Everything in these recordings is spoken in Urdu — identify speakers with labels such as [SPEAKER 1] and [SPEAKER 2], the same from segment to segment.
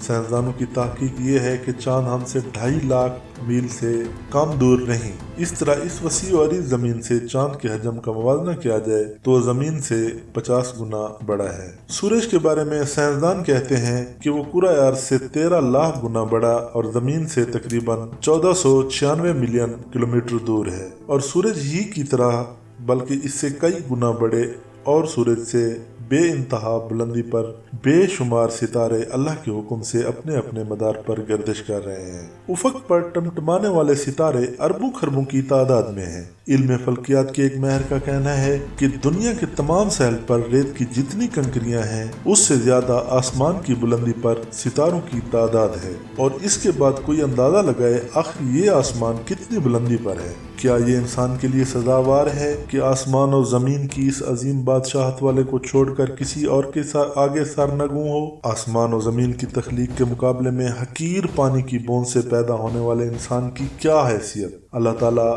[SPEAKER 1] سائنسدانوں کی تحقیق یہ ہے کہ چاند ہم سے 2.5 لاکھ میل سے کم دور نہیں۔ اس طرح اس وسیع و عریض زمین سے چاند کے حجم کا موازنہ کیا جائے تو زمین سے 50 گنا بڑا ہے۔ سورج کے بارے میں سائنسدان کہتے ہیں کہ وہ کرۂ ارض سے 13 لاکھ گنا بڑا اور زمین سے تقریباً 1496 ملین کلومیٹر دور ہے، اور سورج ہی کی طرح بلکہ اس سے کئی گنا بڑے اور سورج سے بے انتہا بلندی پر بے شمار ستارے اللہ کے حکم سے اپنے اپنے مدار پر گردش کر رہے ہیں۔ افق پر ٹمٹمانے والے ستارے اربوں خربوں کی تعداد میں ہیں۔ علم فلکیات کے ایک ماہر کا کہنا ہے کہ دنیا کے تمام ساحل پر ریت کی جتنی کنکریاں ہیں اس سے زیادہ آسمان کی بلندی پر ستاروں کی تعداد ہے، اور اس کے بعد کوئی اندازہ لگائے آخر یہ آسمان کتنی بلندی پر ہے۔ کیا یہ انسان کے لیے سزاوار ہے کہ آسمان اور زمین کی اس عظیم بادشاہت والے کو چھوڑ کر کسی اور کے آگے سرنگوں ہو؟ آسمان اور زمین کی تخلیق کے مقابلے میں حقیر پانی کی بوند سے پیدا ہونے والے انسان کی کیا حیثیت؟ اللہ تعالیٰ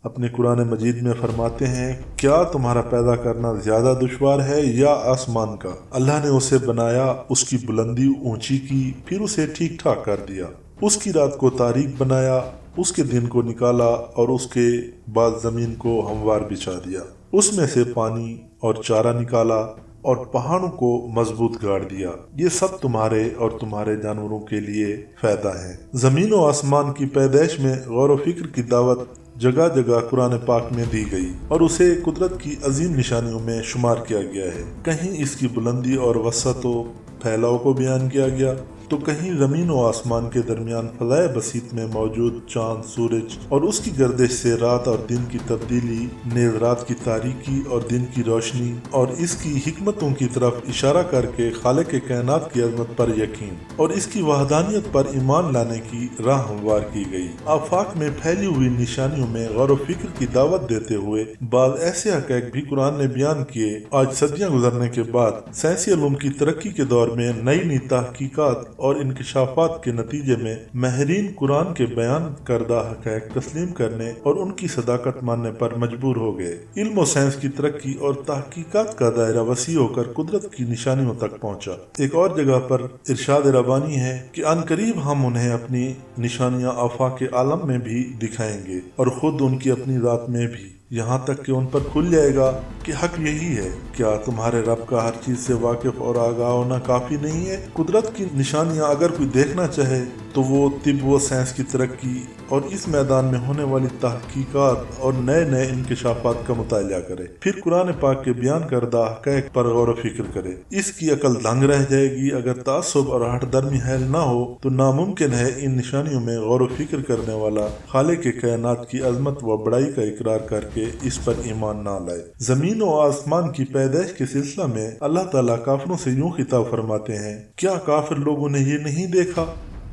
[SPEAKER 1] اپنے قرآن مجید میں فرماتے ہیں، کیا تمہارا پیدا کرنا زیادہ دشوار ہے یا آسمان کا؟ اللہ نے اسے بنایا، اس کی بلندی اونچی کی، پھر اسے ٹھیک ٹھاک کر دیا۔ اس کی رات کو تاریک بنایا، اس کے دن کو نکالا، اور اس کے بعد زمین کو ہموار بچھا دیا۔ اس میں سے پانی اور چارہ نکالا اور پہاڑوں کو مضبوط گاڑ دیا۔ یہ سب تمہارے اور تمہارے جانوروں کے لیے فائدہ ہے۔ زمین و آسمان کی پیدائش میں غور و فکر کی دعوت جگہ جگہ قرآن پاک میں دی گئی، اور اسے قدرت کی عظیم نشانیوں میں شمار کیا گیا ہے۔ کہیں اس کی بلندی اور وسعت و پھیلاؤ کو بیان کیا گیا تو کہیں زمین و آسمان کے درمیان فضائے بسیط میں موجود چاند، سورج اور اس کی گردش سے رات اور دن کی تبدیلی، نیز رات کی تاریکی اور دن کی روشنی، اور اس کی حکمتوں کی طرف اشارہ کر کے خالق کائنات کی عظمت پر یقین اور اس کی وحدانیت پر ایمان لانے کی راہ ہموار کی گئی۔ آفاق میں پھیلی ہوئی نشانیوں میں غور و فکر کی دعوت دیتے ہوئے بعض ایسے حقائق بھی قرآن نے بیان کیے۔ آج صدیاں گزرنے کے بعد سائنسی علوم کی ترقی کے دور میں نئی نئی تحقیقات اور انکشافات کے نتیجے میں ماہرین قرآن کے بیان کردہ حقائق تسلیم کرنے اور ان کی صداقت ماننے پر مجبور ہو گئے۔ علم و سائنس کی ترقی اور تحقیقات کا دائرہ وسیع ہو کر قدرت کی نشانیوں تک پہنچا۔ ایک اور جگہ پر ارشاد ربانی ہے کہ ان قریب ہم انہیں اپنی نشانیاں آفاق عالم میں بھی دکھائیں گے اور خود ان کی اپنی ذات میں بھی، یہاں تک کہ ان پر کھل جائے گا کہ حق یہی ہے۔ کیا تمہارے رب کا ہر چیز سے واقف اور آگاہ ہونا کافی نہیں ہے؟ قدرت کی نشانیاں اگر کوئی دیکھنا چاہے تو وہ طب و سائنس کی ترقی اور اس میدان میں ہونے والی تحقیقات اور نئے نئے انکشافات کا مطالعہ کرے، پھر قرآن پاک کے بیان کردہ حقائق پر غور و فکر کرے۔ اس کی عقل دنگ رہ جائے گی۔ اگر تعصب اور ہٹ درمی حائل نہ ہو تو ناممکن ہے ان نشانیوں میں غور و فکر کرنے والا خالق کائنات کی عظمت و بڑائی کا اقرار کر کے اس پر ایمان نہ لائے۔ زمین و آسمان کی پیدائش کے سلسلہ میں اللہ تعالیٰ کافروں سے یوں خطاب فرماتے ہیں، کیا کافر لوگوں نے یہ نہیں دیکھا؟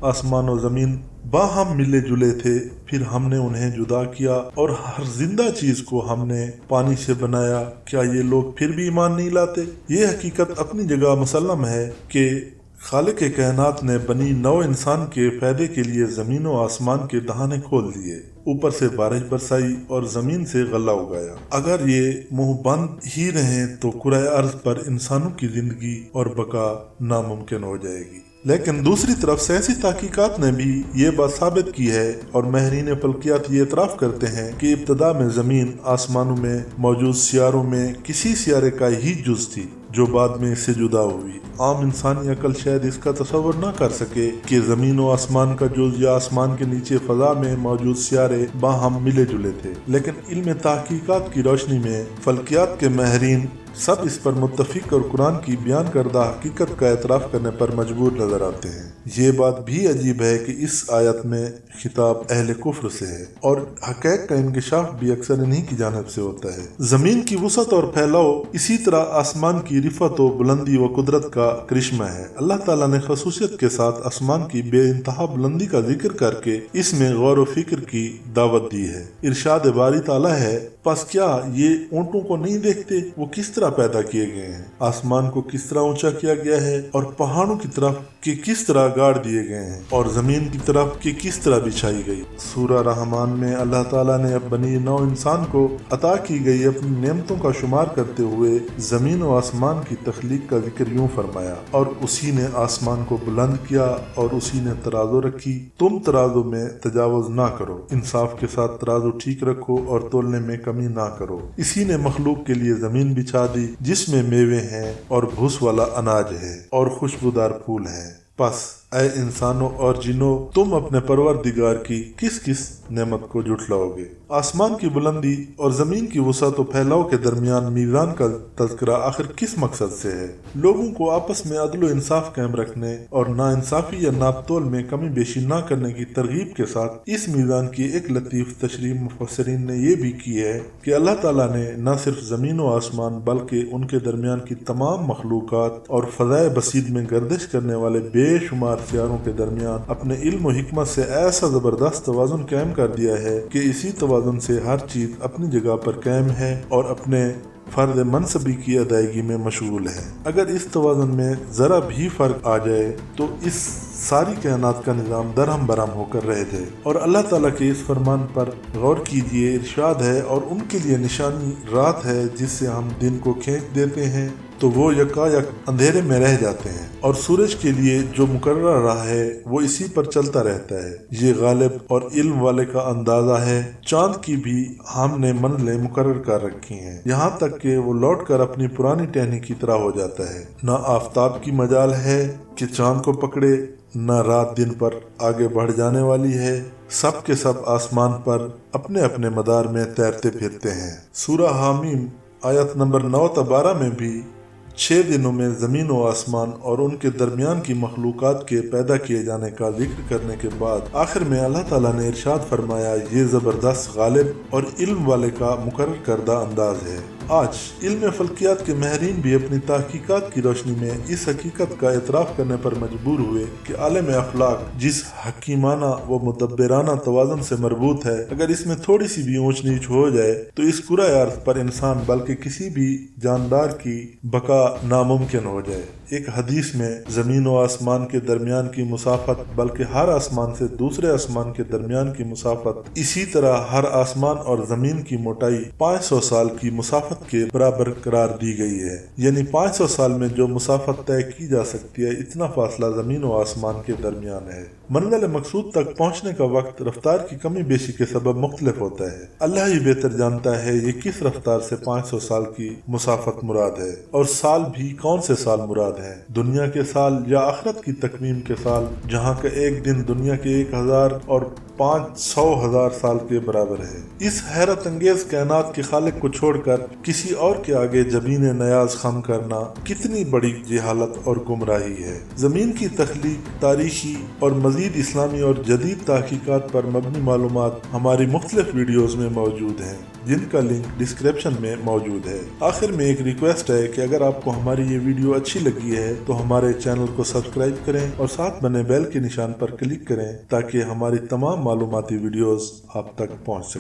[SPEAKER 1] آسمان و زمین باہم ملے جلے تھے، پھر ہم نے انہیں جدا کیا، اور ہر زندہ چیز کو ہم نے پانی سے بنایا۔ کیا یہ لوگ پھر بھی ایمان نہیں لاتے؟ یہ حقیقت اپنی جگہ مسلم ہے کہ خالق کائنات نے بنی نو انسان کے فائدے کے لیے زمین و آسمان کے دہانے کھول دیے، اوپر سے بارش برسائی اور زمین سے غلہ اگایا۔ اگر یہ منہ بند ہی رہیں تو کرۂ ارض پر انسانوں کی زندگی اور بقا ناممکن ہو جائے گی۔ لیکن دوسری طرف سائنسی تحقیقات نے بھی یہ بات ثابت کی ہے، اور ماہرین فلکیات یہ اعتراف کرتے ہیں کہ ابتدا میں زمین آسمانوں میں موجود سیاروں میں کسی سیارے کا ہی جز تھی جو بعد میں اس سے جدا ہوئی۔ عام انسانی عقل شاید اس کا تصور نہ کر سکے کہ زمین و آسمان کا جز یا آسمان کے نیچے فضا میں موجود سیارے باہم ملے جلے تھے، لیکن علم تحقیقات کی روشنی میں فلکیات کے ماہرین سب اس پر متفق اور قرآن کی بیان کردہ حقیقت کا اعتراف کرنے پر مجبور نظر آتے ہیں۔ یہ بات بھی عجیب ہے کہ اس آیت میں خطاب اہل کفر سے ہے، اور حقائق کا انکشاف بھی اکثر انہی کی جانب سے ہوتا ہے۔ زمین کی وسعت اور پھیلاؤ اسی طرح آسمان کی رفعت و بلندی و قدرت کا کرشمہ ہے۔ اللہ تعالیٰ نے خصوصیت کے ساتھ آسمان کی بے انتہا بلندی کا ذکر کر کے اس میں غور و فکر کی دعوت دی ہے۔ ارشاد باری تعالیٰ ہے، پس کیا یہ اونٹوں کو نہیں دیکھتے وہ کس طرح طرح پیدا کیے گئے ہیں، آسمان کو کس طرح اونچا کیا گیا ہے اور پہاڑوں کی طرف کہ کس طرح گاڑ دیے گئے ہیں اور زمین کی طرف کہ کس طرح بچھائی گئی۔ سورہ رحمان میں اللہ تعالیٰ نے بنی نو انسان کو عطا کی گئی اپنی نعمتوں کا شمار کرتے ہوئے زمین و آسمان کی تخلیق کا ذکر یوں فرمایا، اور اسی نے آسمان کو بلند کیا اور اسی نے ترازو رکھی، تم ترازو میں تجاوز نہ کرو، انصاف کے ساتھ ترازو ٹھیک رکھو اور تولنے میں کمی نہ کرو۔ اسی نے مخلوق کے لیے زمین بچھا دی جس میں میوے ہیں اور بھوس والا اناج ہے اور خوشبودار پھول ہیں۔ پس اے انسانوں اور جنوں، تم اپنے پروردگار کی کس کس نعمت کو جھٹلاؤ گے؟ آسمان کی بلندی اور زمین کی وسعت و پھیلاؤ کے درمیان میزان کا تذکرہ آخر کس مقصد سے ہے؟ لوگوں کو آپس میں عدل و انصاف قائم رکھنے اور ناانصافی یا ناپ تول میں کمی بیشی نہ کرنے کی ترغیب کے ساتھ اس میزان کی ایک لطیف تشریح مفسرین نے یہ بھی کی ہے کہ اللہ تعالیٰ نے نہ صرف زمین و آسمان بلکہ ان کے درمیان کی تمام مخلوقات اور فضائے بسیط میں گردش کرنے والے بے شمار سیاروں کے درمیان اپنے علم و حکمت سے ایسا زبردست توازن قائم کر دیا ہے کہ اسی توازن سے ہر چیز اپنی جگہ پر قائم ہے اور اپنے فرض منصبی کی ادائیگی میں مشغول ہے۔ اگر اس توازن میں ذرا بھی فرق آ جائے تو اس ساری کائنات کا نظام درہم برہم ہو کر رہ جائے۔ اور اللہ تعالیٰ کے اس فرمان پر غور کیجئے، ارشاد ہے، اور ان کے لیے نشانی رات ہے جس سے ہم دن کو کھینچ دیتے ہیں تو وہ یکایک اندھیرے میں رہ جاتے ہیں، اور سورج کے لیے جو مقررہ راہ ہے وہ اسی پر چلتا رہتا ہے۔ یہ غالب اور علم والے کا اندازہ ہے۔ چاند کی بھی ہم نے منزلیں مقرر کر رکھی ہیں، یہاں تک کہ وہ لوٹ کر اپنی پرانی ٹہنی کی طرح ہو جاتا ہے۔ نہ آفتاب کی مجال ہے کہ چاند کو پکڑے، نہ رات دن پر آگے بڑھ جانے والی ہے، سب کے سب آسمان پر اپنے اپنے مدار میں تیرتے پھرتے ہیں۔ سورہ حامیم آیت نمبر 9-12 میں بھی 6 دنوں میں زمین و آسمان اور ان کے درمیان کی مخلوقات کے پیدا کیے جانے کا ذکر کرنے کے بعد آخر میں اللہ تعالیٰ نے ارشاد فرمایا، یہ زبردست غالب اور علم والے کا مقرر کردہ انداز ہے۔ آج علم فلکیات کے ماہرین بھی اپنی تحقیقات کی روشنی میں اس حقیقت کا اعتراف کرنے پر مجبور ہوئے کہ عالم افلاک جس حکیمانہ و مدبرانہ توازن سے مربوط ہے، اگر اس میں تھوڑی سی بھی اونچ نیچ ہو جائے تو اس کرۂ ارض پر انسان بلکہ کسی بھی جاندار کی بقا ناممکن ہو جائے۔ ایک حدیث میں زمین و آسمان کے درمیان کی مسافت بلکہ ہر آسمان سے دوسرے آسمان کے درمیان کی مسافت، اسی طرح ہر آسمان اور زمین کی موٹائی 500 سال کی مسافت کے برابر قرار دی گئی ہے۔ یعنی 500 سال میں جو مسافت طے کی جا سکتی ہے، اتنا فاصلہ زمین و آسمان کے درمیان ہے۔ منزل مقصود تک پہنچنے کا وقت رفتار کی کمی بیشی کے سبب مختلف ہوتا ہے۔ اللہ ہی بہتر جانتا ہے یہ کس رفتار سے 500 سال کی مسافت مراد ہے، اور سال بھی کون سے سال مراد ہے، دنیا کے سال یا آخرت کی تکوین کے سال، جہاں کا ایک دن دنیا کے 1000 اور 500,000 سال کے برابر ہے۔ اس حیرت انگیز کائنات کے خالق کو چھوڑ کر کسی اور کے آگے جبین نیاز خم کرنا کتنی بڑی جہالت اور گمراہی ہے۔ زمین کی تخلیق، تاریخی اور مزید اسلامی اور جدید تحقیقات پر مبنی معلومات ہماری مختلف ویڈیوز میں موجود ہیں، جن کا لنک ڈسکرپشن میں موجود ہے۔ آخر میں ایک ریکویسٹ ہے کہ اگر آپ کو ہماری یہ ویڈیو اچھی لگی ہے تو ہمارے چینل کو سبسکرائب کریں اور ساتھ بنے بیل کے نشان پر کلک کریں تاکہ ہماری تمام معلوماتی ویڈیوز آپ تک پہنچ سکیں۔